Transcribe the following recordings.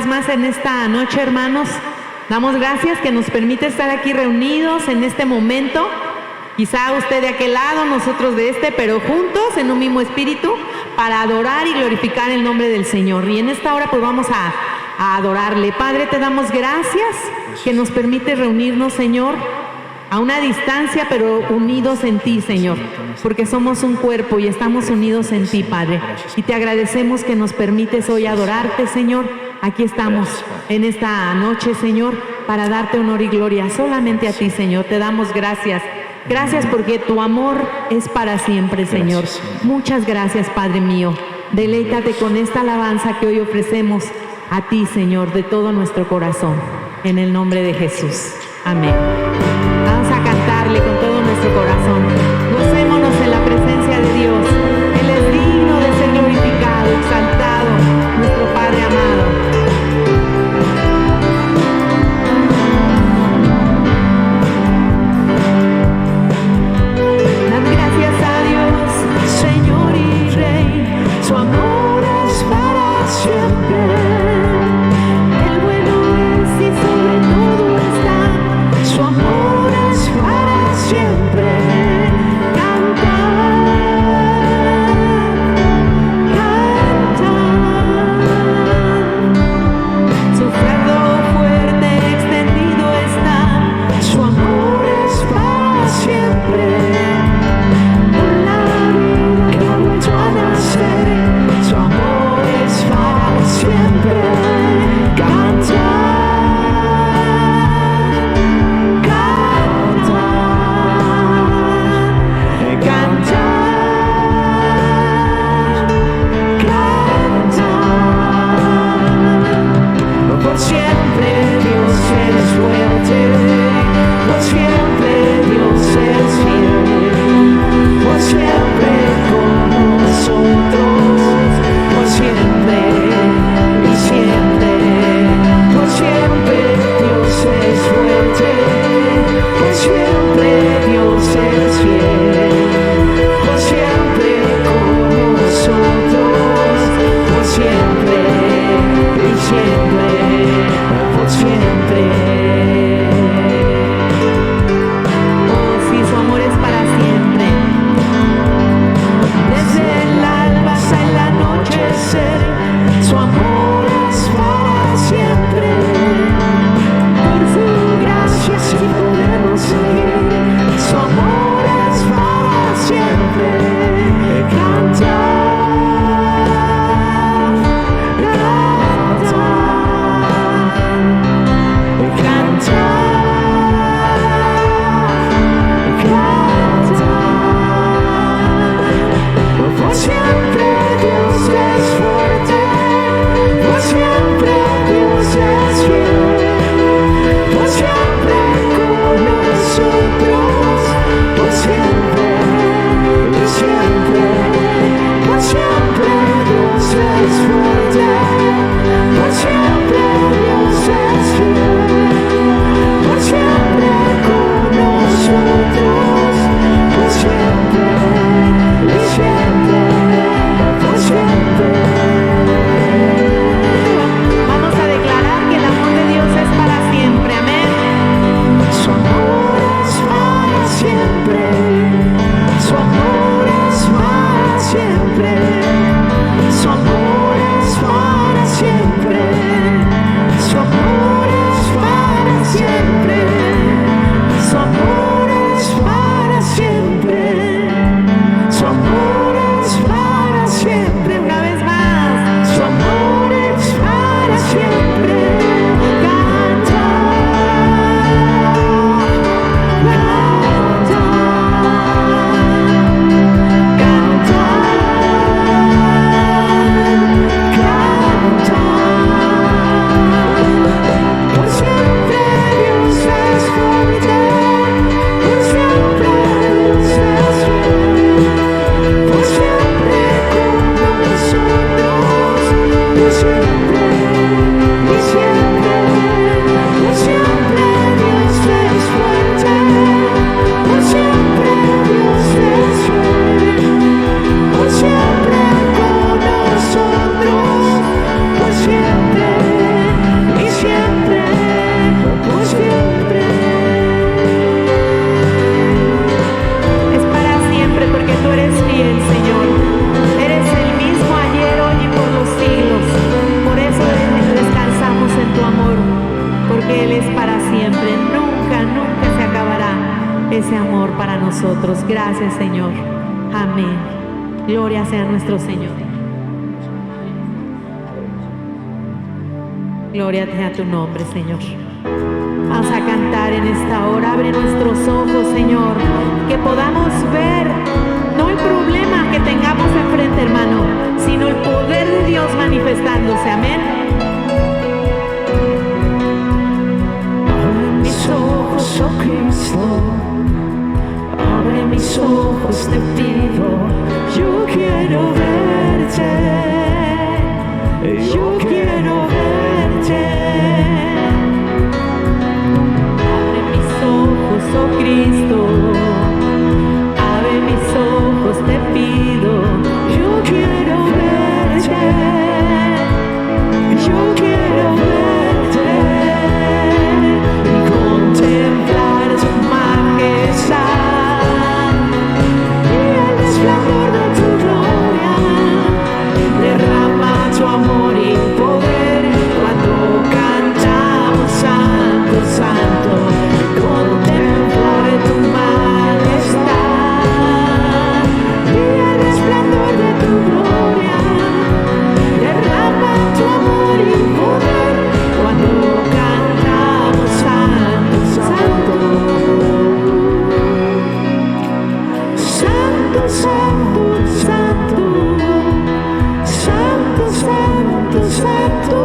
más en esta noche, hermanos. Damos gracias que nos permite estar aquí reunidos en este momento. Quizá usted de aquel lado, nosotros de este, pero juntos en un mismo espíritu para adorar y glorificar el nombre del Señor. Y en esta hora pues vamos a adorarle. Padre, te damos gracias que nos permite reunirnos, Señor, a una distancia, pero unidos en ti, Señor, porque somos un cuerpo y estamos unidos en ti, Padre. Y te agradecemos que nos permites hoy adorarte, Señor. Aquí estamos en esta noche, Señor, para darte honor y gloria solamente a ti, Señor. Te damos gracias. Gracias porque tu amor es para siempre, Señor. Muchas gracias, Padre mío. Deleítate con esta alabanza que hoy ofrecemos a ti, Señor, de todo nuestro corazón. En el nombre de Jesús. Amén. Vamos a cantarle con todo nuestro corazón. Gocémonos en la presencia de Dios. Él es digno de ser glorificado, exaltado, nuestro Padre amado. Dad gracias a Dios, Señor y Rey. Su amor es para siempre. El bueno es y sobre todo está. Su amor es para siempre. Cantar, cantar. Su fardo fuerte extendido está. Su amor es para siempre. Por la vida que ha vuelto a nacer. Su amor es para siempre. Cantar. Por siempre Dios es fuerte, por siempre Dios es fiel, por siempre con nosotros, por siempre y siempre, por siempre Dios es fuerte, por siempre Dios es fiel, por siempre con nosotros, por siempre y siempre. Por siempre. Oh, sí, su amor es para siempre. Desde el alba hasta el anochecer, su amor es para siempre. Por su gracia sí podemos seguir. Su amor es para ese amor para nosotros. Gracias, Señor. Amén. Gloria sea a nuestro Señor. Gloria sea tu nombre, Señor. Vamos a cantar en esta hora. Abre nuestros ojos, Señor, que podamos ver no el problema que tengamos enfrente, hermano, sino el poder de Dios manifestándose. Amén. Abre mis ojos, oh Cristo, abre mis ojos, te pido. Yo quiero verte, yo quiero verte. Abre mis ojos, oh Cristo, abre mis ojos, te pido. Yo quiero verte, yo quiero verte y contemplar tu majestad y el resplandor de tu gloria. Derrama tu amor y poder cuando cantamos santo, santo. Contemplar tu majestad y el resplandor de tu gloria. Derrama tu amor y poder cuando cantamos santo, santo. Santo, santo, santo. Santo, santo, santo.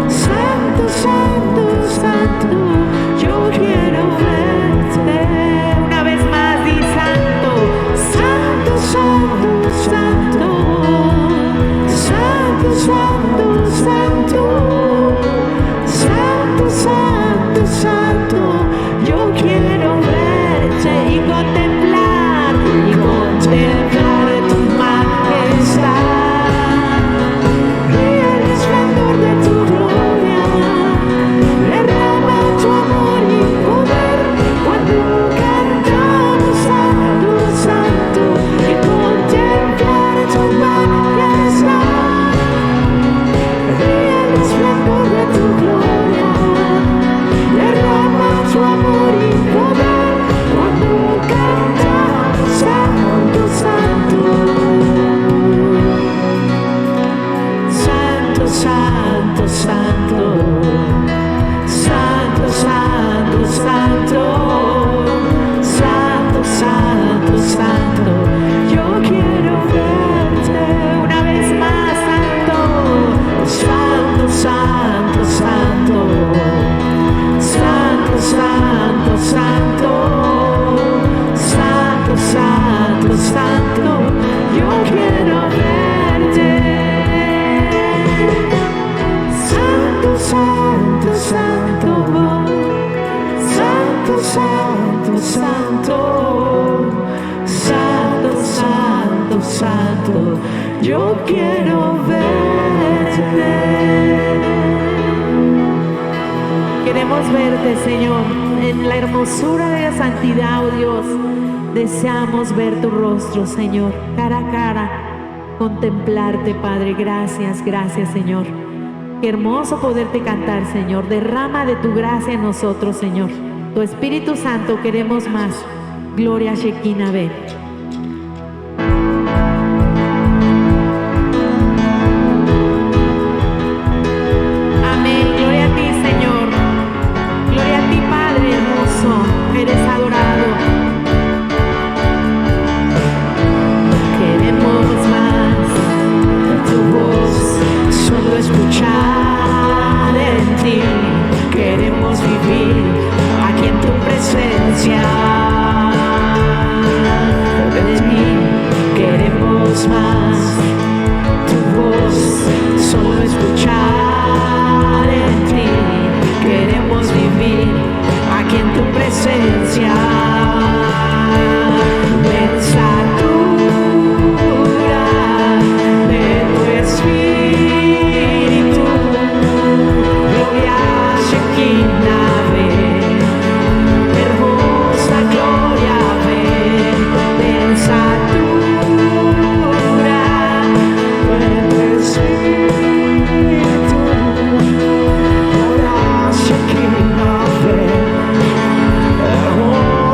Santo, santo, santo. Yo quiero verte. Una vez más, di santo. Santo, santo, santo. Santo, santo, santo. Santo, santo, santo. Yo quiero verte y contemplar tu majestad y el resplandor de tu gloria. Derrama tu amor y poder cuando cantamos santo, santo y contemplar tu majestad y el resplandor de tu gloria. Derrama tu amor y poder cuando cantamos santo, santo. Santo, santo, santo. Santo, santo, santo. Santo, santo, santo. Yo quiero verte. Una vez más, santo. Santo, santo, santo. Santo, santo, santo. Santo, santo, santo. Yo quiero verte. Santo, santo, santo. Santo, santo, santo. Santo, santo, santo. Yo quiero verte. Queremos verte, Señor, en la hermosura de la santidad, oh Dios. Deseamos ver tu rostro, Señor, cara a cara, contemplarte, Padre. Gracias, gracias, Señor. Qué hermoso poderte cantar, Señor. Derrama de tu gracia en nosotros, Señor. Tu Espíritu Santo queremos más. Gloria a Shekinah, ven. Amén. Gloria a ti, Señor. Gloria a ti, Padre hermoso. Eres adorado. Queremos más de tu voz, solo escuchar en ti. Queremos vivir aquí en tu presencia. De ti queremos más tu voz, solo escuchar en ti. Queremos vivir aquí en tu presencia. Oh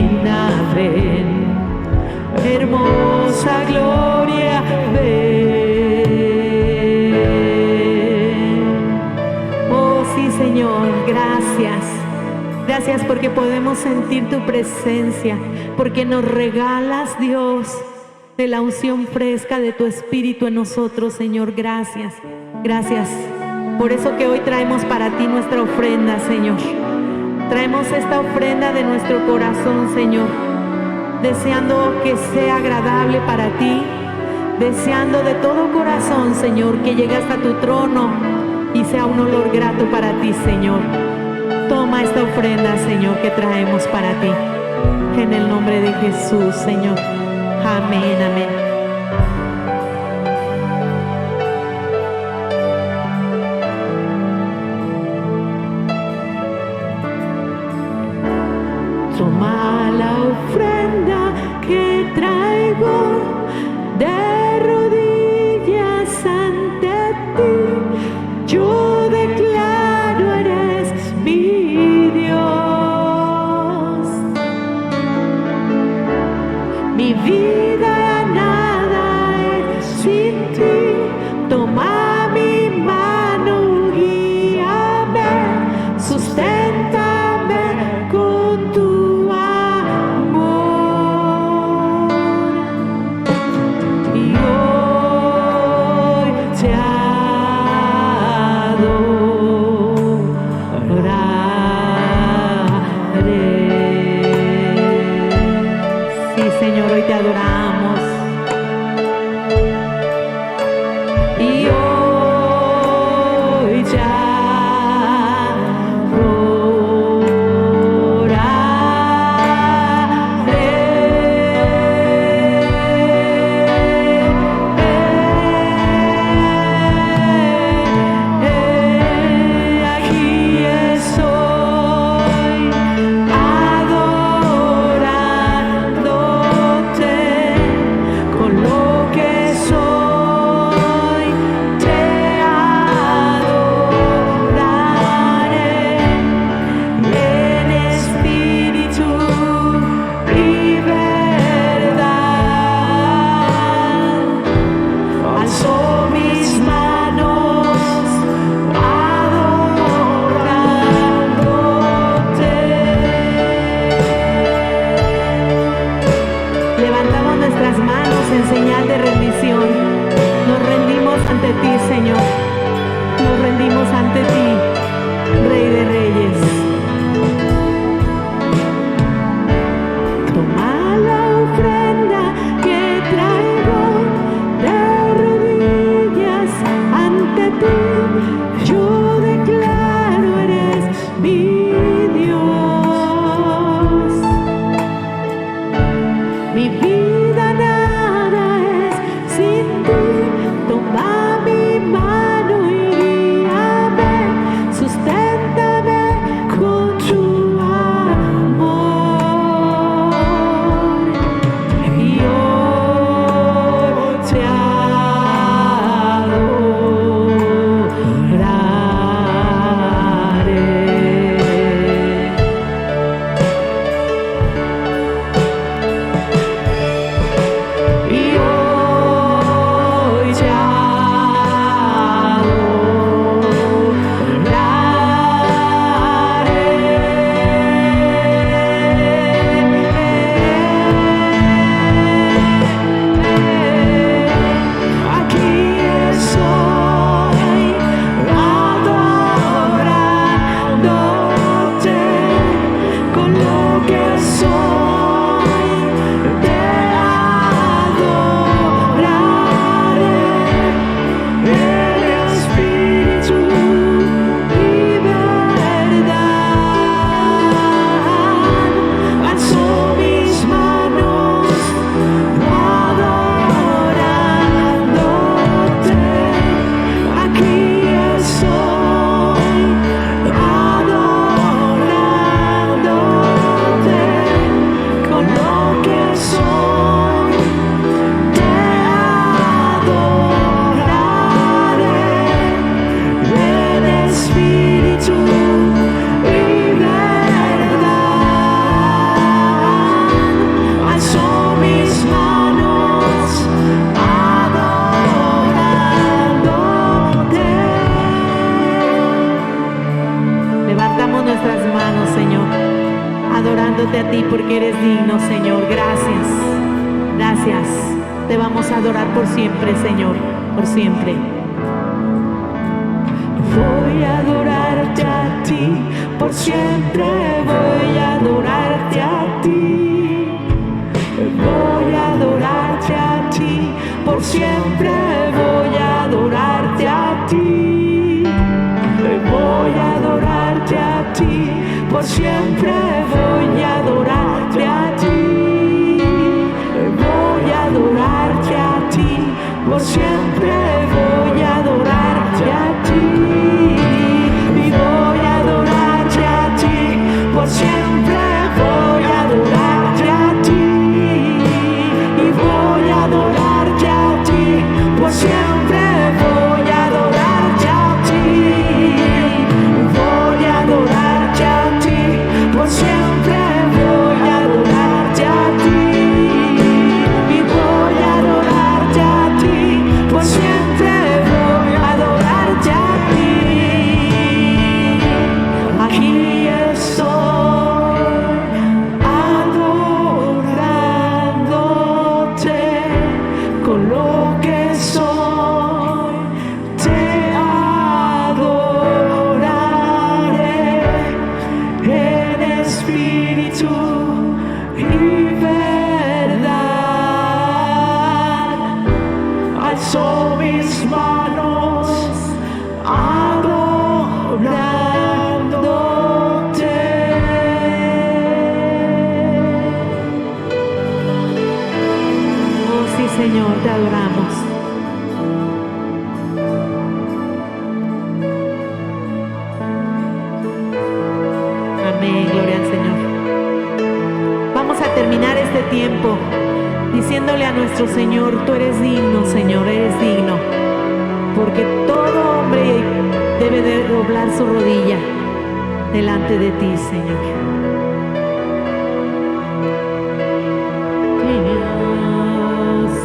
divina, ven, hermosa gloria, ven. Oh sí, Señor, gracias. Gracias porque podemos sentir tu presencia, porque nos regalas, Dios, de la unción fresca de tu Espíritu en nosotros, Señor. Gracias, gracias. Por eso que hoy traemos para ti nuestra ofrenda, Señor. Traemos esta ofrenda de nuestro corazón, Señor, deseando que sea agradable para ti, deseando de todo corazón, Señor, que llegue hasta tu trono y sea un olor grato para ti, Señor. Toma esta ofrenda, Señor, que traemos para ti. En el nombre de Jesús, Señor. Amén, amén. Toma la ofrenda que traigo de rodillas ante ti. Yo declaro eres mi Dios. Mi vida nada es sin ti. Toma mi mano, guíame, susténtame con tu amor. Y hoy te adoraré. Sí, Señor, hoy te adoramos. Y hoy te adoraré. Aquí estoy adorándote con lo que soy. Te adoraré en espíritu y verdad. Alzo mis manos adorándote. Levantamos nuestras manos en señal de rendición. Nos rendimos ante ti, Señor. Nos rendimos ante ti, Rey de Reyes. Toma la ofrenda que traigo de rodillas ante ti. Yo declaro eres mi Dios. Mi vida nada es sin ti. Toma mi mano. adorarte a ti porque eres digno, Señor. Gracias. Gracias. Te vamos a adorar por siempre, Señor. Por siempre. Voy a adorarte a ti, por siempre voy a adorarte a ti. Voy a adorarte a ti, por siempre voy a adorarte a ti. Voy a adorarte a ti, por siempre voy a adorarte a ti. Voy a adorarte a ti, por siempre voy a adorarte a ti. Y voy a adorarte a ti, por siempre voy a adorarte a ti. Y voy a adorarte a ti, por siempre voy a adorarte a ti. Voy a adorarte a ti, por siempre voy a adorarte a ti. Y voy a adorarte a ti, por siempre voy a adorarte a ti. Aquí estoy adorándote con lo que soy. Te adoraré en espíritu y verdad. Alzo mis manos adorándote. Oh, sí, Señor, te adoramos. Amén, gloria al Señor. Vamos a terminar este tiempo diciéndole a nuestro Señor, tú eres digno, Señor, eres digno. Porque todo hombre debe de doblar su rodilla delante de ti, Señor.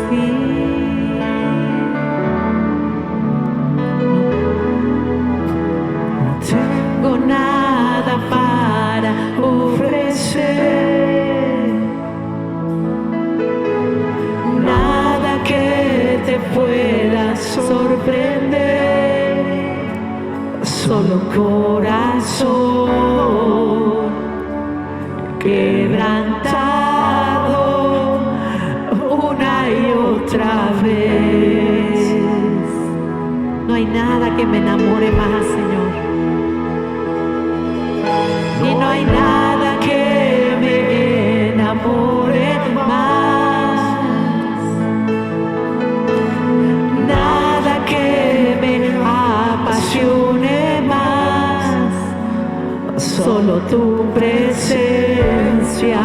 Sí. No tengo nada para ofrecer, nada que te pueda sorprender, solo corazón quebrantado una y otra vez. No hay nada que me enamore más, Señor. Y no hay nada que me enamore más, nada que me apasione más, solo tu presencia,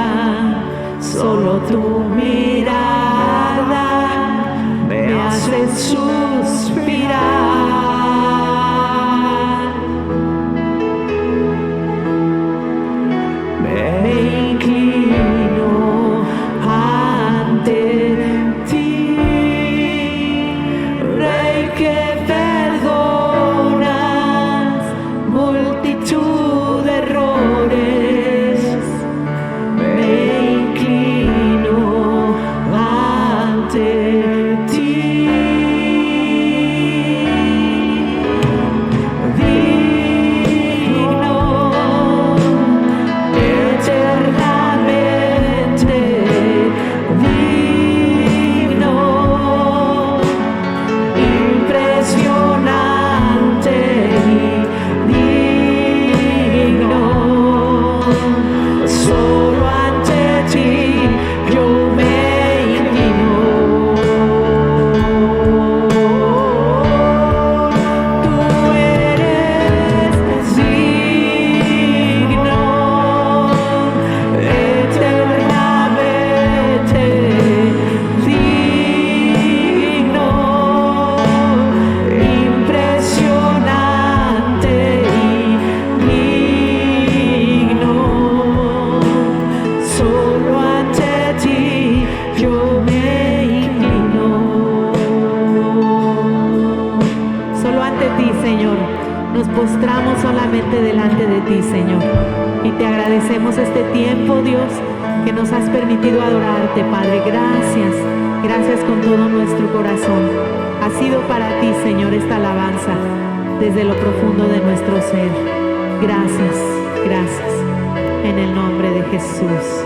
solo tu mirada me hace suspirar. Me inclino ante ti, Rey que perdonas multitud de errores. Me inclino ante ti. adorarte, Padre. Gracias, gracias con todo nuestro corazón. Ha sido para ti, Señor, esta alabanza desde lo profundo de nuestro ser. Gracias, gracias. En el nombre de Jesús.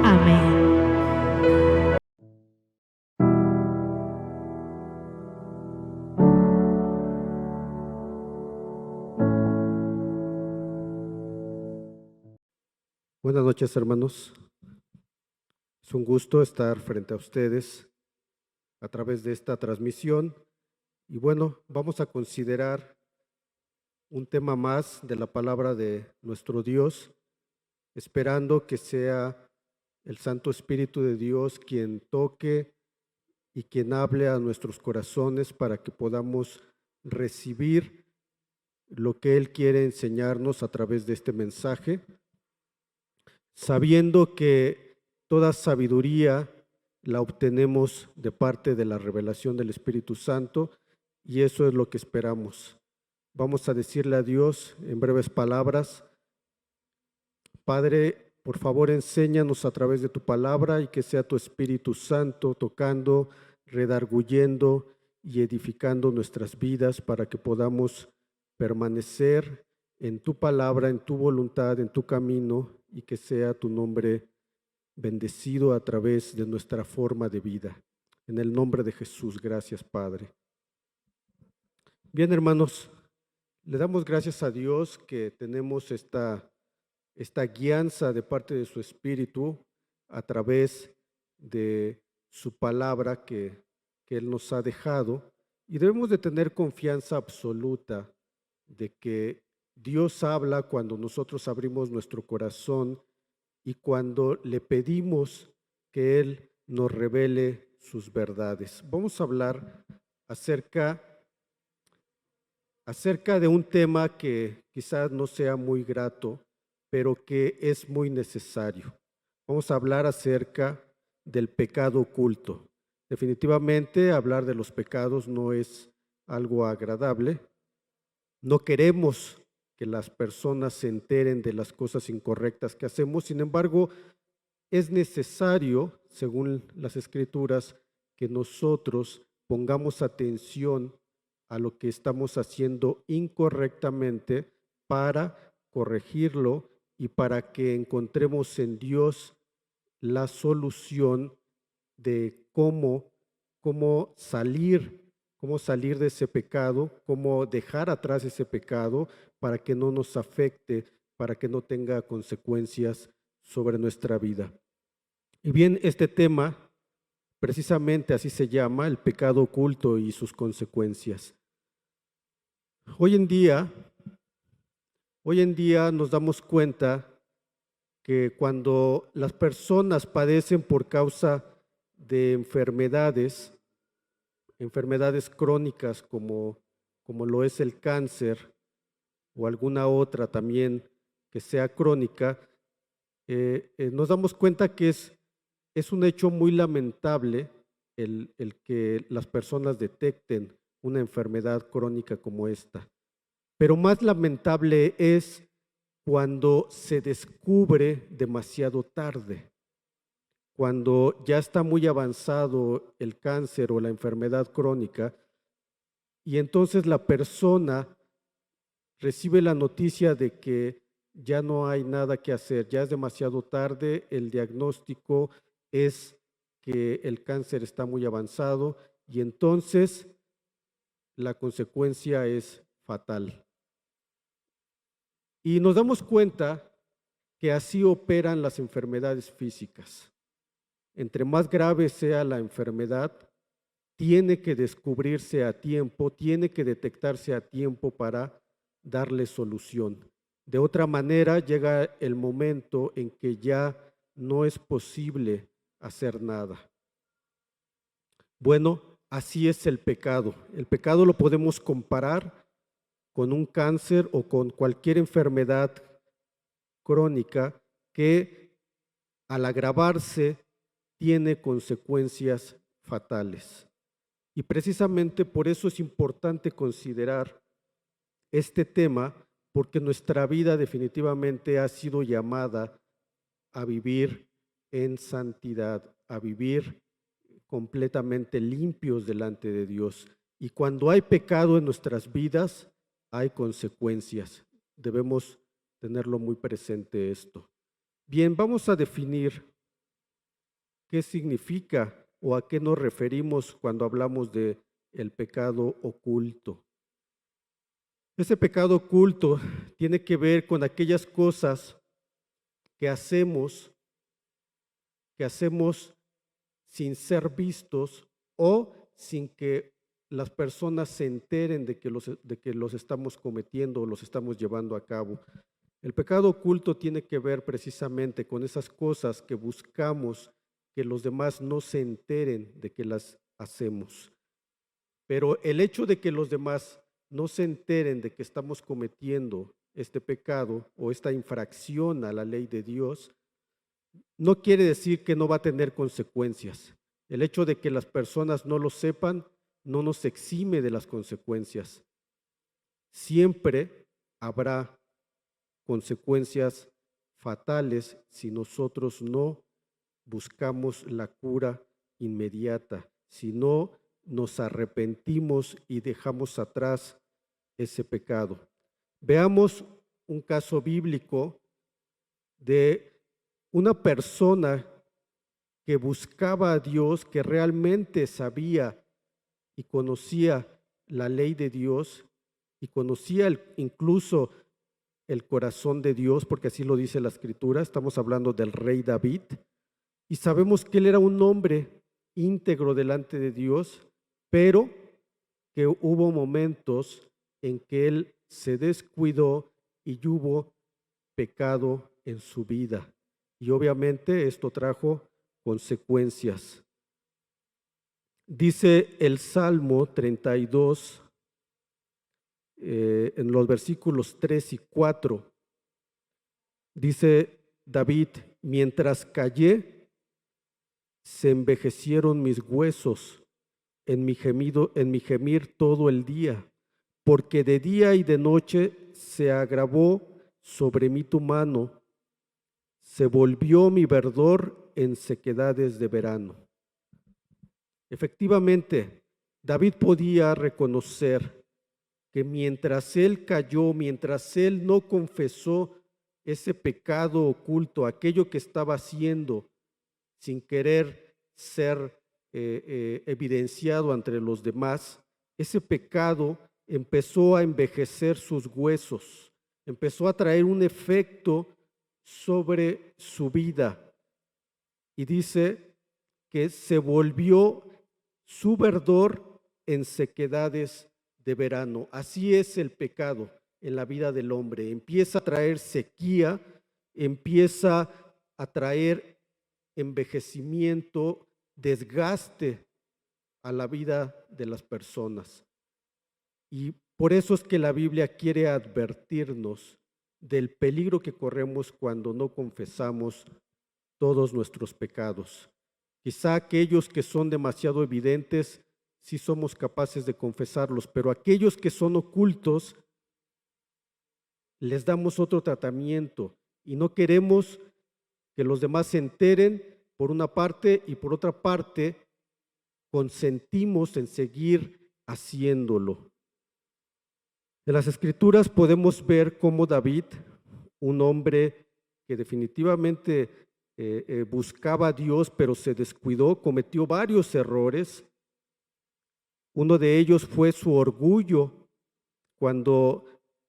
Amén. Buenas noches, hermanos. Es un gusto estar frente a ustedes a través de esta transmisión. Y bueno, vamos a considerar un tema más de la palabra de nuestro Dios, esperando que sea el Santo Espíritu de Dios quien toque y quien hable a nuestros corazones para que podamos recibir lo que Él quiere enseñarnos a través de este mensaje, sabiendo que toda sabiduría la obtenemos de parte de la revelación del Espíritu Santo, y eso es lo que esperamos. Vamos a decirle a Dios en breves palabras: Padre, por favor, enséñanos a través de tu palabra y que sea tu Espíritu Santo tocando, redarguyendo y edificando nuestras vidas para que podamos permanecer en tu palabra, en tu voluntad, en tu camino, y que sea tu nombre bendecido a través de nuestra forma de vida. En el nombre de Jesús, gracias, Padre. Bien, hermanos, le damos gracias a Dios que tenemos esta guianza de parte de su Espíritu a través de su palabra que Él nos ha dejado, y debemos de tener confianza absoluta de que Dios habla cuando nosotros abrimos nuestro corazón y cuando le pedimos que Él nos revele sus verdades. Vamos a hablar acerca de un tema que quizás no sea muy grato, pero que es muy necesario. Vamos a hablar acerca del pecado oculto. Definitivamente hablar de los pecados no es algo agradable. No queremos que las personas se enteren de las cosas incorrectas que hacemos. Sin embargo, es necesario, según las Escrituras, que nosotros pongamos atención a lo que estamos haciendo incorrectamente para corregirlo y para que encontremos en Dios la solución de cómo salir de ese pecado, cómo dejar atrás ese pecado para que no nos afecte, para que no tenga consecuencias sobre nuestra vida. Y bien, este tema precisamente así se llama, el pecado oculto y sus consecuencias. Hoy en día nos damos cuenta que cuando las personas padecen por causa de enfermedades crónicas como lo es el cáncer o alguna otra también que sea crónica, nos damos cuenta que es un hecho muy lamentable el que las personas detecten una enfermedad crónica como esta. Pero más lamentable es cuando se descubre demasiado tarde, cuando ya está muy avanzado el cáncer o la enfermedad crónica, y entonces la persona recibe la noticia de que ya no hay nada que hacer, ya es demasiado tarde, el diagnóstico es que el cáncer está muy avanzado y entonces la consecuencia es fatal. Y nos damos cuenta que así operan las enfermedades físicas. Entre más grave sea la enfermedad, tiene que descubrirse a tiempo, tiene que detectarse a tiempo para darle solución. De otra manera, llega el momento en que ya no es posible hacer nada. Bueno, así es el pecado. El pecado lo podemos comparar con un cáncer o con cualquier enfermedad crónica que al agravarse tiene consecuencias fatales. Y precisamente por eso es importante considerar este tema, porque nuestra vida definitivamente ha sido llamada a vivir en santidad, a vivir completamente limpios delante de Dios. Y cuando hay pecado en nuestras vidas, hay consecuencias. Debemos tenerlo muy presente esto. Bien, vamos a definir qué significa o a qué nos referimos cuando hablamos de el pecado oculto. Ese pecado oculto tiene que ver con aquellas cosas que hacemos sin ser vistos o sin que las personas se enteren de que los estamos cometiendo o los estamos llevando a cabo. El pecado oculto tiene que ver precisamente con esas cosas que buscamos que los demás no se enteren de que las hacemos. Pero el hecho de que los demás no se enteren de que estamos cometiendo este pecado o esta infracción a la ley de Dios, no quiere decir que no va a tener consecuencias. El hecho de que las personas no lo sepan no nos exime de las consecuencias. Siempre habrá consecuencias fatales si nosotros no buscamos la cura inmediata, si no nos arrepentimos y dejamos atrás ese pecado. Veamos un caso bíblico de una persona que buscaba a Dios, que realmente sabía y conocía la ley de Dios y conocía incluso el corazón de Dios, porque así lo dice la Escritura. Estamos hablando del rey David y sabemos que él era un hombre íntegro delante de Dios, pero que hubo momentos en que él se descuidó y hubo pecado en su vida. Y obviamente esto trajo consecuencias. Dice el Salmo 32, en los versículos 3 y 4, dice David: mientras callé, se envejecieron mis huesos en mi gemir todo el día, porque de día y de noche se agravó sobre mí tu mano, se volvió mi verdor en sequedades de verano. Efectivamente, David podía reconocer que mientras él cayó, mientras él no confesó ese pecado oculto, aquello que estaba haciendo sin querer ser evidenciado entre los demás, ese pecado empezó a envejecer sus huesos, empezó a traer un efecto sobre su vida. Y dice que se volvió su verdor en sequedades de verano. Así es el pecado en la vida del hombre. Empieza a traer sequía, empieza a traer envejecimiento, desgaste a la vida de las personas. Y por eso es que la Biblia quiere advertirnos del peligro que corremos cuando no confesamos todos nuestros pecados. Quizá aquellos que son demasiado evidentes sí somos capaces de confesarlos, pero aquellos que son ocultos les damos otro tratamiento y no queremos que los demás se enteren por una parte, y por otra parte consentimos en seguir haciéndolo. En las Escrituras podemos ver cómo David, un hombre que definitivamente buscaba a Dios, pero se descuidó, cometió varios errores. Uno de ellos fue su orgullo cuando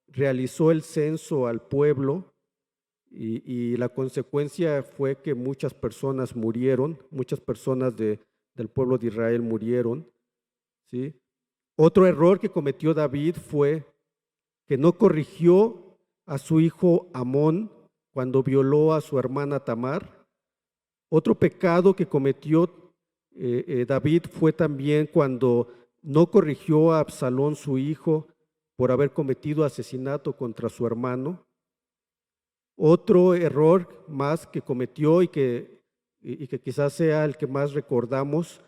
realizó el censo al pueblo, y la consecuencia fue que muchas personas murieron, muchas personas del pueblo de Israel murieron, ¿sí? Otro error que cometió David fue que no corrigió a su hijo Amón cuando violó a su hermana Tamar. Otro pecado que cometió David fue también cuando no corrigió a Absalón, su hijo, por haber cometido asesinato contra su hermano. Otro error más que cometió y que quizás sea el que más recordamos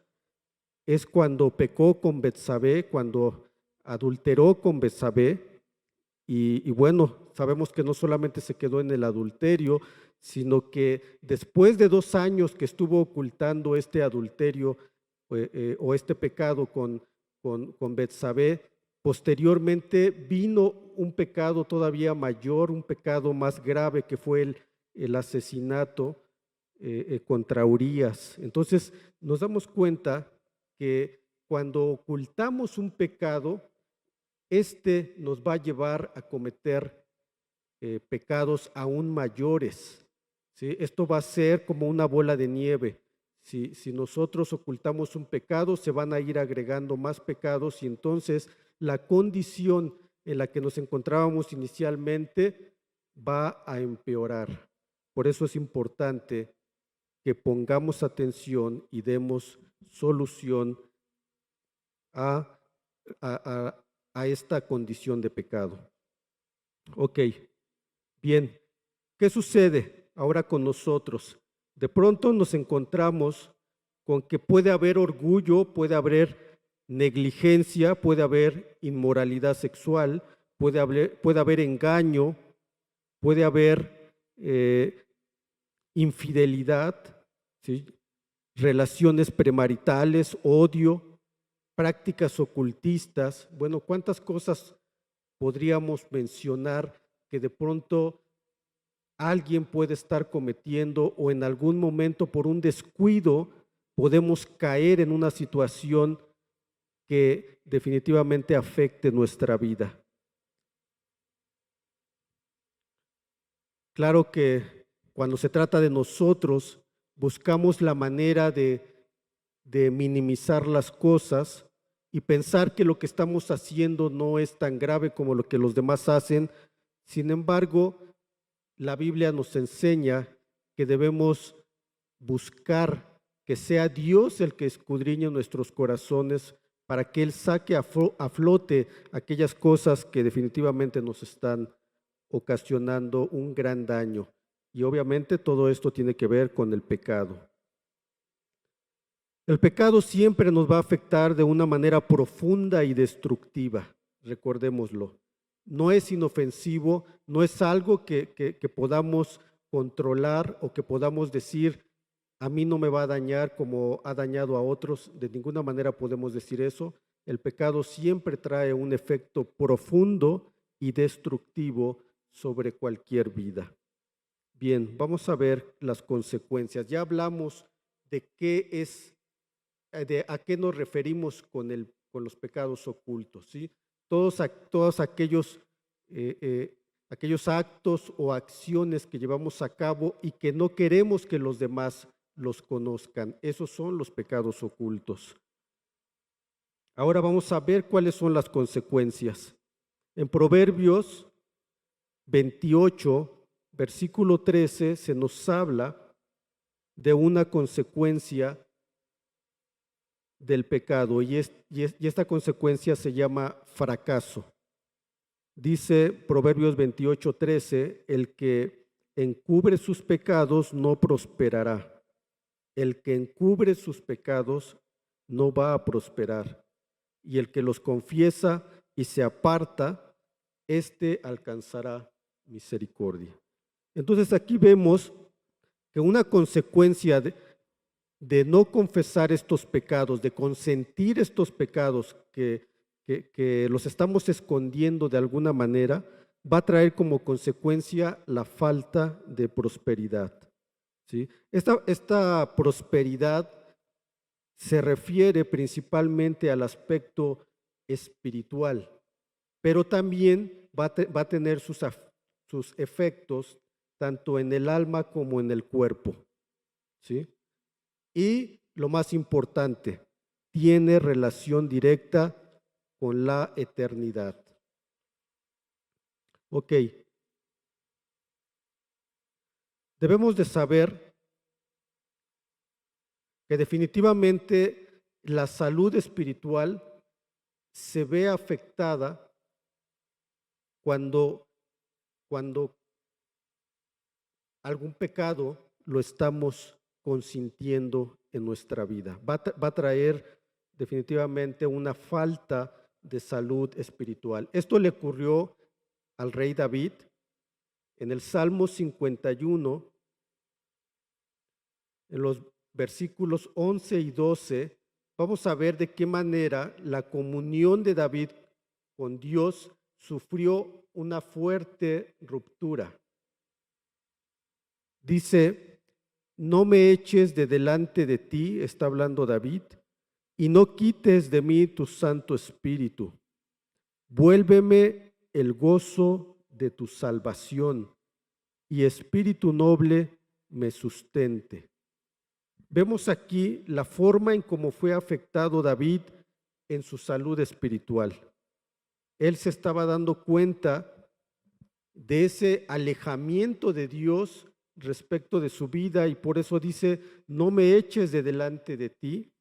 es cuando pecó con Betsabé, cuando adulteró con Betsabé. Y bueno, sabemos que no solamente se quedó en el adulterio, sino que después de 2 años que estuvo ocultando este adulterio o este pecado con Betsabé, posteriormente vino un pecado todavía mayor, un pecado más grave que fue el asesinato contra Urías. Entonces nos damos cuenta que cuando ocultamos un pecado, este nos va a llevar a cometer pecados aún mayores, ¿sí? Esto va a ser como una bola de nieve. Si nosotros ocultamos un pecado, se van a ir agregando más pecados y entonces la condición en la que nos encontrábamos inicialmente va a empeorar. Por eso es importante que pongamos atención y demos solución a esta condición de pecado. Ok, bien, ¿qué sucede ahora con nosotros? De pronto nos encontramos con que puede haber orgullo, puede haber negligencia, puede haber inmoralidad sexual, puede haber engaño, puede haber infidelidad, ¿sí? Relaciones premaritales, odio, prácticas ocultistas. Bueno, ¿cuántas cosas podríamos mencionar que de pronto alguien puede estar cometiendo o en algún momento por un descuido podemos caer en una situación que definitivamente afecte nuestra vida? Claro que cuando se trata de nosotros, buscamos la manera de minimizar las cosas y pensar que lo que estamos haciendo no es tan grave como lo que los demás hacen. Sin embargo, la Biblia nos enseña que debemos buscar que sea Dios el que escudriñe nuestros corazones para que Él saque a flote aquellas cosas que definitivamente nos están ocasionando un gran daño. Y obviamente todo esto tiene que ver con el pecado. El pecado siempre nos va a afectar de una manera profunda y destructiva, recordémoslo. No es inofensivo, no es algo que podamos controlar o que podamos decir, a mí no me va a dañar como ha dañado a otros. De ninguna manera podemos decir eso. El pecado siempre trae un efecto profundo y destructivo sobre cualquier vida. Bien, vamos a ver las consecuencias. Ya hablamos de a qué nos referimos con los pecados ocultos, ¿sí? Todos aquellos actos o acciones que llevamos a cabo y que no queremos que los demás los conozcan. Esos son los pecados ocultos. Ahora vamos a ver cuáles son las consecuencias. En Proverbios 28, versículo 13, se nos habla de una consecuencia del pecado y esta consecuencia se llama fracaso. Dice Proverbios 28, 13, el que encubre sus pecados no prosperará. El que encubre sus pecados no va a prosperar. Y el que los confiesa y se aparta, éste alcanzará misericordia. Entonces aquí vemos que una consecuencia de no confesar estos pecados, de consentir estos pecados que los estamos escondiendo de alguna manera, va a traer como consecuencia la falta de prosperidad, ¿sí? Esta prosperidad se refiere principalmente al aspecto espiritual, pero también va a tener sus efectos tanto en el alma como en el cuerpo, ¿sí? Y lo más importante, tiene relación directa con la eternidad. Ok. Debemos de saber que definitivamente la salud espiritual se ve afectada cuando algún pecado lo estamos consintiendo en nuestra vida. Va a traer definitivamente una falta de salud espiritual. Esto le ocurrió al rey David. En el Salmo 51 en los versículos 11 y 12, vamos a ver de qué manera la comunión de David con Dios sufrió una fuerte ruptura. Dice: no me eches de delante de ti, está hablando David, y no quites de mí tu Santo Espíritu. Vuélveme el gozo de tu salvación, y espíritu noble me sustente. Vemos aquí la forma en cómo fue afectado David en su salud espiritual. Él se estaba dando cuenta de ese alejamiento de Dios respecto de su vida, y por eso dice: no me eches de delante de ti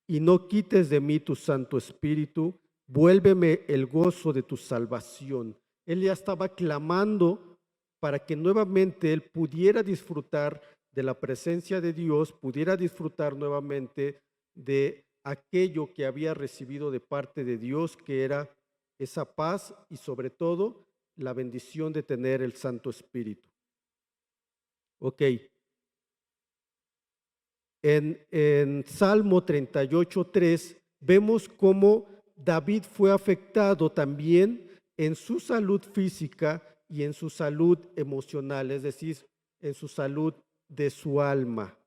y no quites de mí tu Santo Espíritu, vuélveme el gozo de tu salvación. Él ya estaba clamando para que nuevamente él pudiera disfrutar de la presencia de Dios, pudiera disfrutar nuevamente de aquello que había recibido de parte de Dios, que era esa paz y sobre todo la bendición de tener el Santo Espíritu. Ok. En Salmo 38:3 vemos cómo David fue afectado también en su salud física y en su salud emocional, es decir, en su salud de su alma,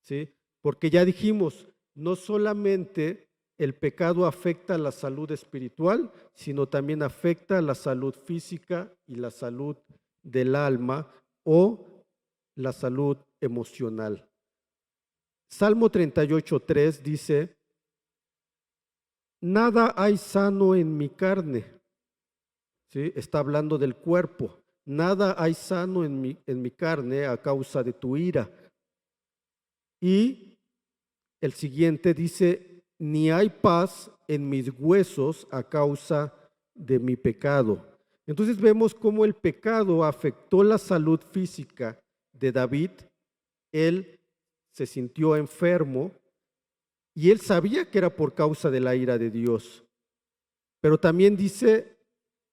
¿sí? Porque ya dijimos, no solamente el pecado afecta la salud espiritual, sino también afecta la salud física y la salud del alma o la salud emocional. Salmo 38:3 dice: nada hay sano en mi carne. ¿Sí? Está hablando del cuerpo. Nada hay sano en mi carne a causa de tu ira. Y el siguiente dice: ni hay paz en mis huesos a causa de mi pecado. Entonces vemos cómo el pecado afectó la salud física de David. Él se sintió enfermo y él sabía que era por causa de la ira de Dios. Pero también dice: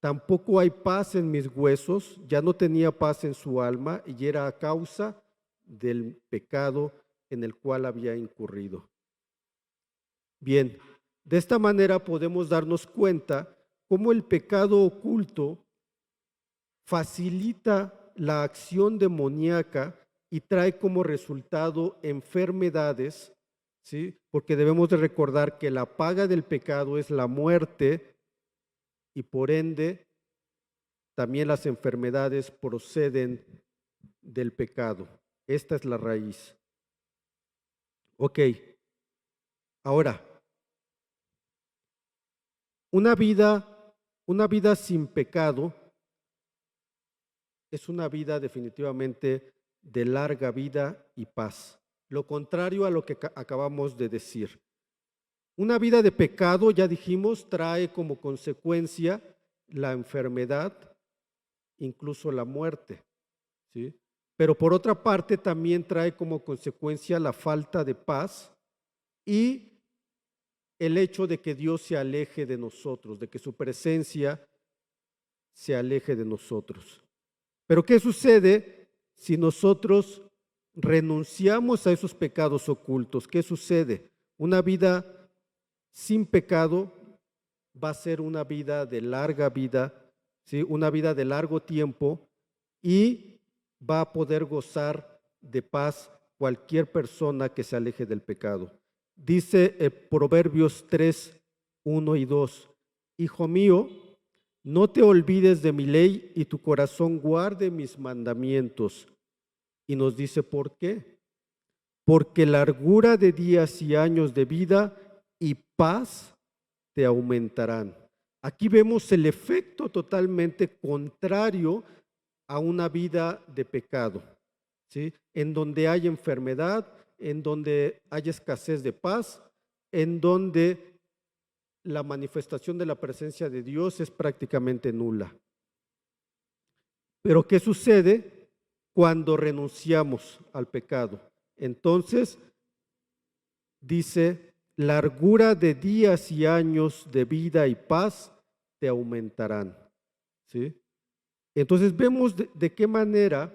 tampoco hay paz en mis huesos. Ya no tenía paz en su alma y era a causa del pecado en el cual había incurrido. Bien, de esta manera podemos darnos cuenta cómo el pecado oculto facilita la acción demoníaca y trae como resultado enfermedades, ¿sí? Porque debemos de recordar que la paga del pecado es la muerte y por ende también las enfermedades proceden del pecado. Esta es la raíz. Ok, ahora, una vida sin pecado es una vida definitivamente de larga vida y paz. Lo contrario a lo que acabamos de decir. Una vida de pecado, ya dijimos, trae como consecuencia la enfermedad, incluso la muerte, ¿sí? Pero por otra parte también trae como consecuencia la falta de paz y el hecho de que Dios se aleje de nosotros, de que su presencia se aleje de nosotros. Pero ¿qué sucede si nosotros renunciamos a esos pecados ocultos? ¿Qué sucede? Una vida sin pecado va a ser una vida de larga vida, ¿sí? Una vida de largo tiempo, y va a poder gozar de paz cualquier persona que se aleje del pecado. Dice Proverbios 3, 1 y 2: hijo mío, no te olvides de mi ley y tu corazón guarde mis mandamientos. Y nos dice por qué. Porque largura de días y años de vida y paz te aumentarán. Aquí vemos el efecto totalmente contrario a una vida de pecado, ¿sí? En donde hay enfermedad, en donde hay escasez de paz, en donde la manifestación de la presencia de Dios es prácticamente nula. Pero ¿qué sucede cuando renunciamos al pecado? Entonces, dice, largura de días y años de vida y paz te aumentarán, ¿sí? Entonces vemos de qué manera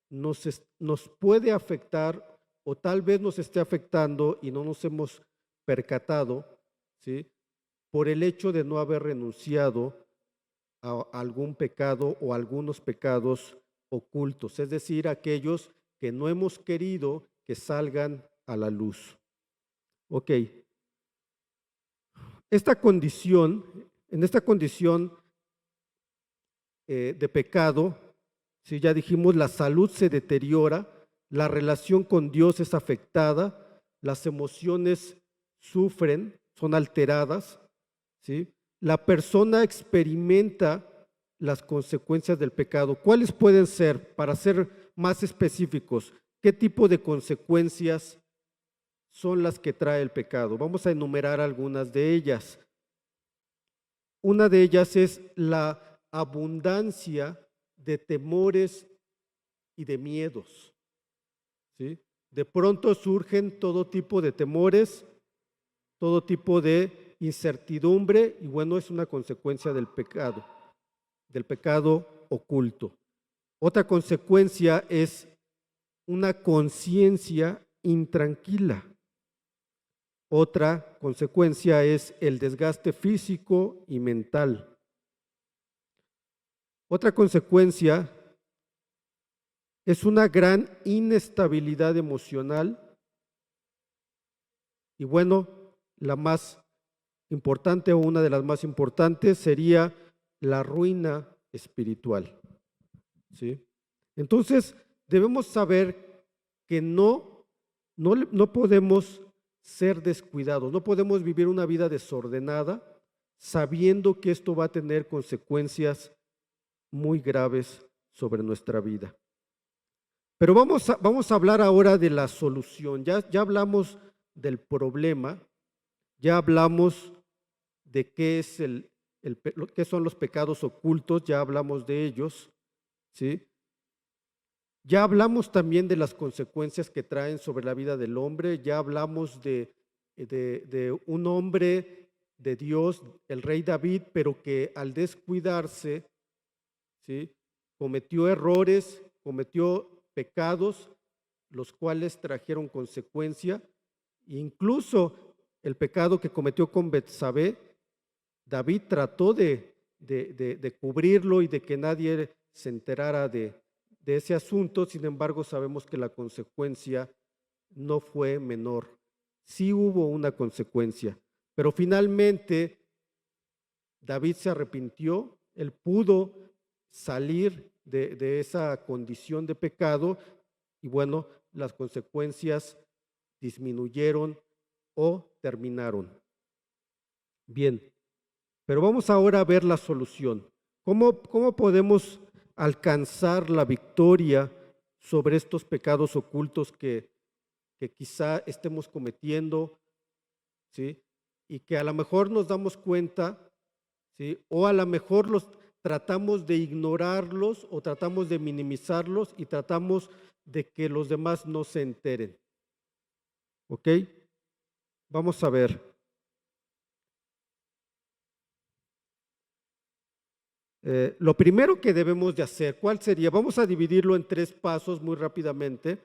nos puede afectar o tal vez nos esté afectando y no nos hemos percatado, ¿sí? Por el hecho de no haber renunciado a algún pecado o algunos pecados ocultos, es decir, aquellos que no hemos querido que salgan a la luz. Ok, en esta condición de pecado, si ya dijimos, la salud se deteriora, la relación con Dios es afectada, las emociones sufren, son alteradas, ¿sí? La persona experimenta las consecuencias del pecado. ¿Cuáles pueden ser? Para ser más específicos, ¿qué tipo de consecuencias son las que trae el pecado? Vamos a enumerar algunas de ellas. Una de ellas es la abundancia de temores y de miedos, ¿sí? De pronto surgen todo tipo de temores, todo tipo de incertidumbre, y bueno, es una consecuencia del pecado oculto. Otra consecuencia es una conciencia intranquila. Otra consecuencia es el desgaste físico y mental. Otra consecuencia es una gran inestabilidad emocional. Y bueno, la más importante o una de las más importantes sería la ruina espiritual, ¿sí? Entonces, debemos saber que no podemos ser descuidados, no podemos vivir una vida desordenada sabiendo que esto va a tener consecuencias muy graves sobre nuestra vida. Pero vamos a hablar ahora de la solución. Ya hablamos del problema, ya hablamos de qué es qué son los pecados ocultos, ya hablamos de ellos, ¿sí? Ya hablamos también de las consecuencias que traen sobre la vida del hombre, ya hablamos de un hombre de Dios, el rey David, pero que al descuidarse, ¿sí?, cometió errores, cometió pecados, los cuales trajeron consecuencia. Incluso el pecado que cometió con Betsabé, David trató de cubrirlo y de que nadie se enterara de ese asunto. Sin embargo, sabemos que la consecuencia no fue menor. Sí hubo una consecuencia, pero finalmente David se arrepintió, él pudo salir de esa condición de pecado y bueno, las consecuencias disminuyeron o terminaron. Bien, pero vamos ahora a ver la solución. ¿Cómo podemos alcanzar la victoria sobre estos pecados ocultos que quizá estemos cometiendo, ¿sí?, y que a lo mejor nos damos cuenta, ¿sí?, o a lo mejor los tratamos de ignorarlos o tratamos de minimizarlos y tratamos de que los demás no se enteren? ¿Ok? Vamos a ver. Lo primero que debemos de hacer, ¿cuál sería? Vamos a dividirlo en 3 pasos muy rápidamente.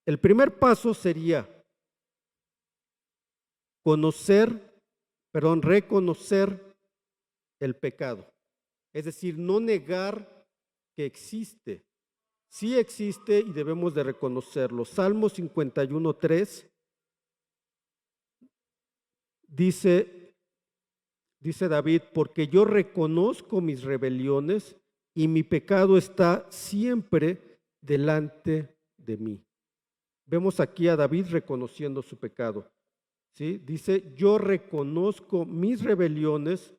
El primer paso sería reconocer el pecado. Es decir, no negar que existe. Sí existe y debemos de reconocerlo. Salmo 51:3 dice David: porque yo reconozco mis rebeliones y mi pecado está siempre delante de mí. Vemos aquí a David reconociendo su pecado, ¿sí? Dice: yo reconozco mis rebeliones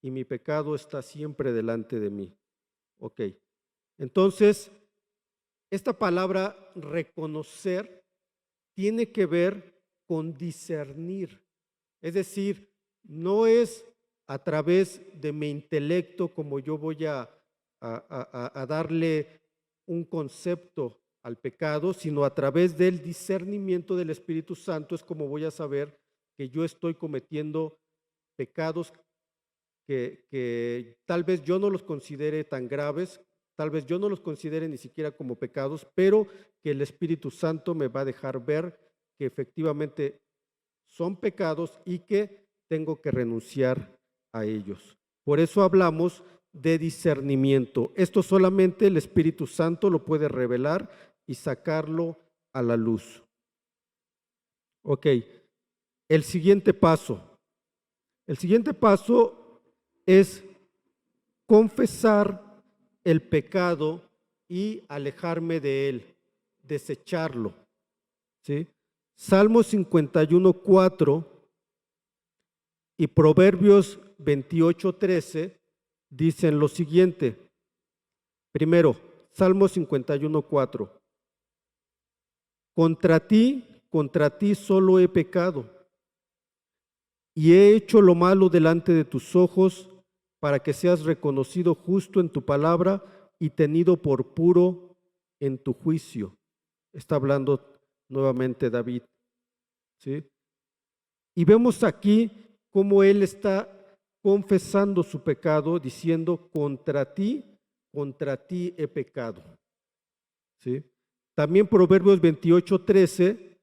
y mi pecado está siempre delante de mí. Ok, entonces esta palabra reconocer tiene que ver con discernir, es decir, no es a través de mi intelecto como yo voy a darle un concepto al pecado, sino a través del discernimiento del Espíritu Santo es como voy a saber que yo estoy cometiendo pecados que tal vez yo no los considere tan graves, tal vez yo no los considere ni siquiera como pecados, pero que el Espíritu Santo me va a dejar ver que efectivamente son pecados y que tengo que renunciar a ellos. Por eso hablamos de discernimiento. Esto solamente el Espíritu Santo lo puede revelar y sacarlo a la luz. Ok, el siguiente paso. El siguiente paso es confesar el pecado y alejarme de él, desecharlo. ¿Sí? Salmo 51:4 y Proverbios 28:13 dicen lo siguiente. Primero, Salmo 51:4. Contra ti solo he pecado y he hecho lo malo delante de tus ojos, para que seas reconocido justo en tu palabra y tenido por puro en tu juicio. Está hablando nuevamente David, ¿sí? Y vemos aquí cómo él está confesando su pecado, diciendo, contra ti he pecado, ¿sí? También Proverbios 28:13,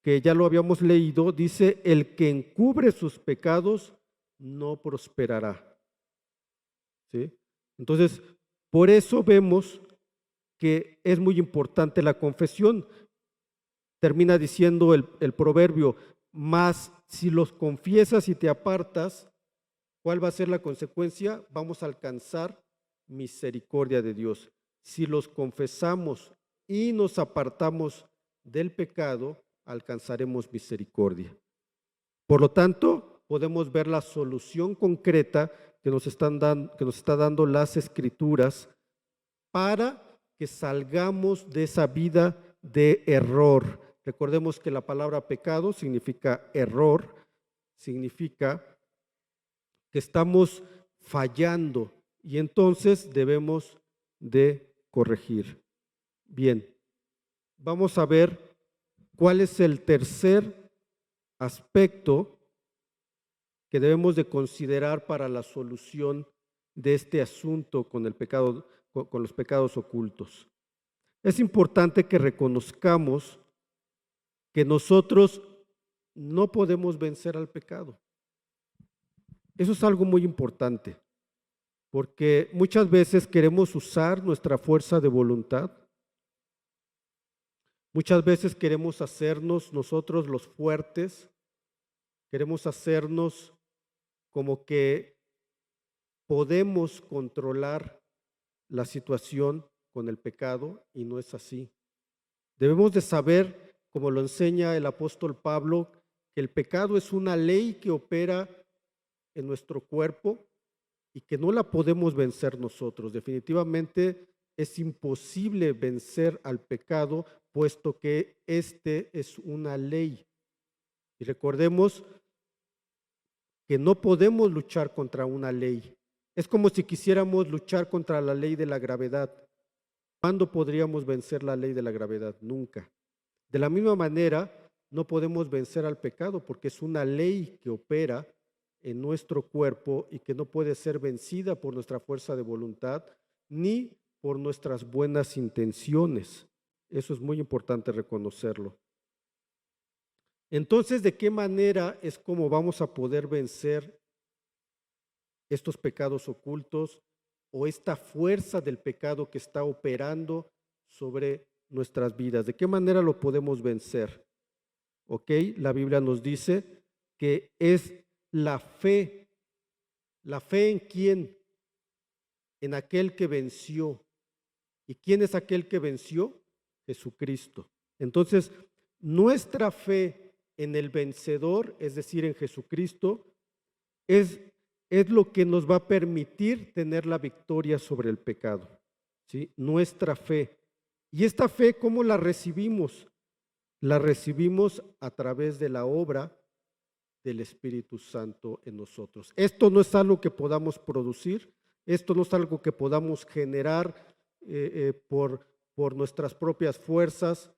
que ya lo habíamos leído, dice, el que encubre sus pecados no prosperará. ¿Sí? Entonces, por eso vemos que es muy importante la confesión. Termina diciendo el proverbio, mas si los confiesas y te apartas, ¿cuál va a ser la consecuencia? Vamos a alcanzar misericordia de Dios. Si los confesamos y nos apartamos del pecado, alcanzaremos misericordia. Por lo tanto, podemos ver la solución concreta que nos está dando las Escrituras para que salgamos de esa vida de error. Recordemos que la palabra pecado significa error, significa que estamos fallando y entonces debemos de corregir. Bien, vamos a ver cuál es el tercer aspecto que debemos de considerar para la solución de este asunto con el pecado, con los pecados ocultos. Es importante que reconozcamos que nosotros no podemos vencer al pecado. Eso es algo muy importante, porque muchas veces queremos usar nuestra fuerza de voluntad. Muchas veces queremos hacernos nosotros los fuertes, queremos hacernos como que podemos controlar la situación con el pecado y no es así. Debemos de saber, como lo enseña el apóstol Pablo, que el pecado es una ley que opera en nuestro cuerpo y que no la podemos vencer nosotros. Definitivamente es imposible vencer al pecado, puesto que este es una ley. Y recordemos que no podemos luchar contra una ley. Es como si quisiéramos luchar contra la ley de la gravedad. ¿Cuándo podríamos vencer la ley de la gravedad? Nunca. De la misma manera, no podemos vencer al pecado porque es una ley que opera en nuestro cuerpo y que no puede ser vencida por nuestra fuerza de voluntad ni por nuestras buenas intenciones. Eso es muy importante reconocerlo. Entonces, ¿de qué manera es como vamos a poder vencer estos pecados ocultos o esta fuerza del pecado que está operando sobre nuestras vidas? ¿De qué manera lo podemos vencer? ¿Ok? La Biblia nos dice que es la fe. ¿La fe en quién? En aquel que venció. ¿Y quién es aquel que venció? Jesucristo. Entonces, nuestra fe en el vencedor, es decir, en Jesucristo, es lo que nos va a permitir tener la victoria sobre el pecado, ¿sí? Nuestra fe. ¿Y esta fe cómo la recibimos? La recibimos a través de la obra del Espíritu Santo en nosotros. Esto no es algo que podamos producir, esto no es algo que podamos generar por nuestras propias fuerzas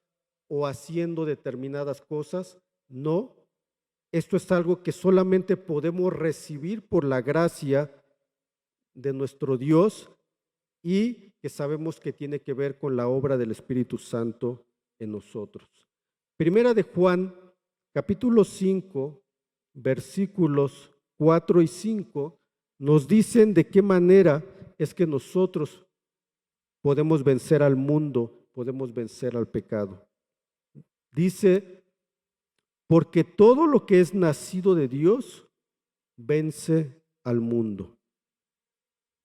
o haciendo determinadas cosas. No, esto es algo que solamente podemos recibir por la gracia de nuestro Dios y que sabemos que tiene que ver con la obra del Espíritu Santo en nosotros. Primera de Juan, capítulo 5, versículos 4 y 5, nos dicen de qué manera es que nosotros podemos vencer al mundo, podemos vencer al pecado. Dice, porque todo lo que es nacido de Dios vence al mundo.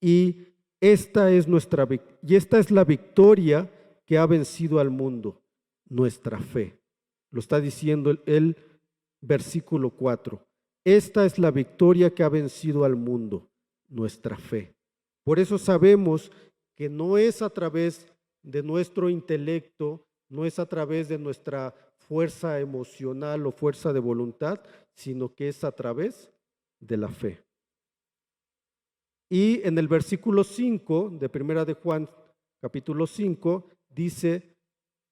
Y esta es la victoria que ha vencido al mundo, nuestra fe. Lo está diciendo el versículo 4. Esta es la victoria que ha vencido al mundo, nuestra fe. Por eso sabemos que no es a través de nuestro intelecto, no es a través de nuestra fuerza emocional o fuerza de voluntad, sino que es a través de la fe. Y en el versículo 5 de Primera de Juan, capítulo 5, dice,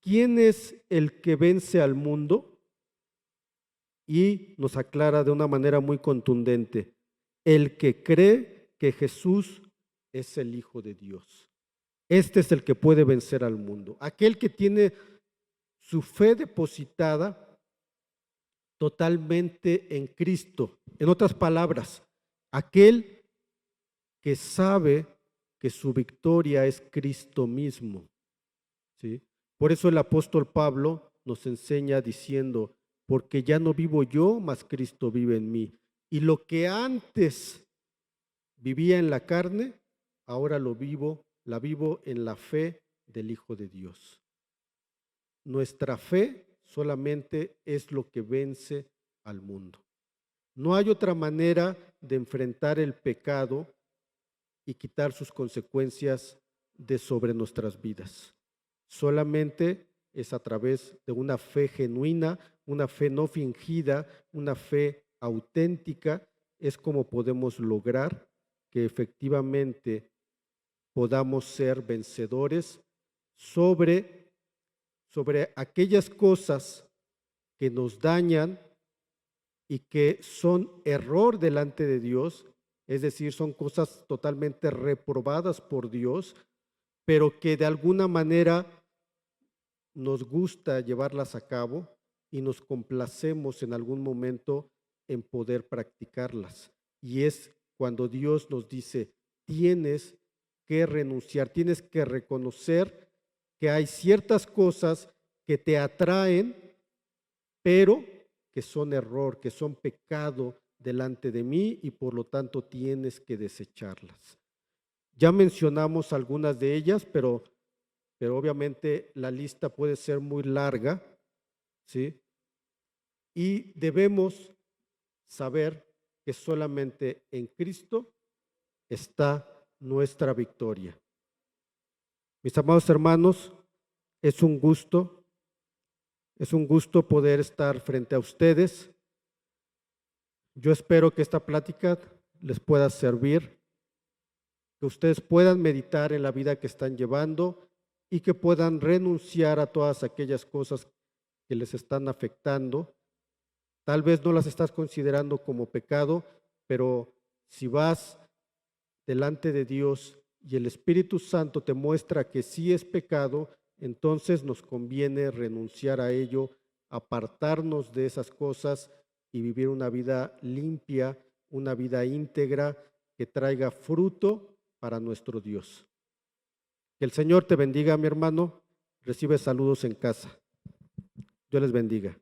¿quién es el que vence al mundo? Y nos aclara de una manera muy contundente, el que cree que Jesús es el Hijo de Dios. Este es el que puede vencer al mundo. Aquel que tiene su fe depositada totalmente en Cristo. En otras palabras, aquel que sabe que su victoria es Cristo mismo. ¿Sí? Por eso el apóstol Pablo nos enseña diciendo, porque ya no vivo yo, mas Cristo vive en mí. Y lo que antes vivía en la carne, ahora la vivo en la fe del Hijo de Dios. Nuestra fe solamente es lo que vence al mundo. No hay otra manera de enfrentar el pecado y quitar sus consecuencias de sobre nuestras vidas. Solamente es a través de una fe genuina, una fe no fingida, una fe auténtica, es como podemos lograr que efectivamente podamos ser vencedores sobre aquellas cosas que nos dañan y que son error delante de Dios, es decir, son cosas totalmente reprobadas por Dios, pero que de alguna manera nos gusta llevarlas a cabo y nos complacemos en algún momento en poder practicarlas. Y es cuando Dios nos dice, tienes que renunciar, tienes que reconocer que hay ciertas cosas que te atraen, pero que son error, que son pecado delante de mí y por lo tanto tienes que desecharlas. Ya mencionamos algunas de ellas, pero obviamente la lista puede ser muy larga, ¿sí? Y debemos saber que solamente en Cristo está nuestra victoria. Mis amados hermanos, es un gusto poder estar frente a ustedes. Yo espero que esta plática les pueda servir, que ustedes puedan meditar en la vida que están llevando y que puedan renunciar a todas aquellas cosas que les están afectando. Tal vez no las estás considerando como pecado, pero si vas delante de Dios y el Espíritu Santo te muestra que sí es pecado, entonces nos conviene renunciar a ello, apartarnos de esas cosas y vivir una vida limpia, una vida íntegra que traiga fruto para nuestro Dios. Que el Señor te bendiga, mi hermano. Recibe saludos en casa. Dios les bendiga.